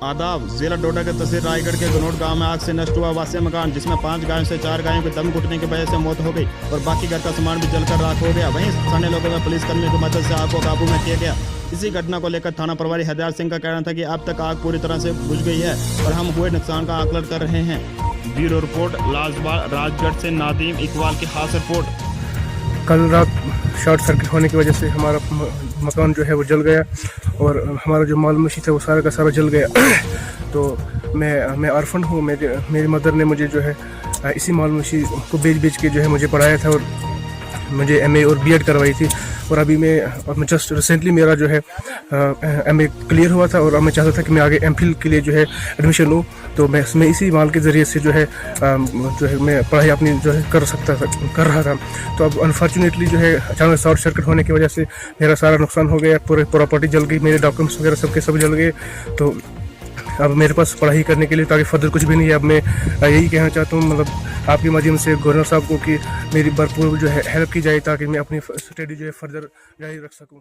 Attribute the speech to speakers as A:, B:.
A: आदाब। जिला डोडा के तहसील रायगढ़ के गनोट गांव में आग से नष्ट हुआ आवासीय मकान, जिसमें 5 गायों से 4 गायों के दम घुटने की वजह से मौत हो गई और बाकी घर का सामान भी जलकर राख हो गया। वहीं स्थानीय लोगों में पुलिसकर्मियों की मदद से आग को काबू में किया गया। इसी घटना को लेकर थाना प्रभारी हरदयाल सिंह का कहना था कि अब तक आग पूरी तरह से बुझ गई है और हम हुए नुकसान का आकलन कर रहे हैं। ब्यूरो रिपोर्ट, लाजबाग राजगढ़ से नादीम इकबाल की खास रिपोर्ट।
B: कल रात शॉर्ट सर्किट होने की वजह से हमारा मकान जो है वो जल गया और हमारा जो माल मशी था वो सारा का सारा जल गया। तो मैं ऑर्फन हूँ। मेरी मदर ने मुझे जो है इसी माल मशी को बेच के जो है मुझे पढ़ाया था और मुझे एमए और बीएड करवाई थी। और अभी मैं जस्ट रिसेंटली मेरा जो है एमए क्लियर हुआ था और मैं चाहता था कि मैं आगे एमफिल के लिए जो है एडमिशन लूँ। तो मैं इसी माल के ज़रिए से जो है मैं पढ़ाई अपनी जो है कर रहा था। तो अब अनफॉर्चुनेटली जो है अचानक शॉर्ट सर्किट होने की वजह से मेरा सारा नुकसान हो गया। पूरे प्रॉपर्टी जल गई, मेरे डॉक्यूमेंट्स वगैरह सब जल गए। तो अब मेरे पास पढ़ाई करने के लिए ताकि फर्दर कुछ भी नहीं है। अब मैं यही कहना चाहता हूँ, मतलब आपके माध्यम से गवर्नर साहब को, कि मेरी भरपूर जो है हेल्प की जाए ताकि मैं अपनी स्टडी जो है फर्दर जारी रख सकूँ।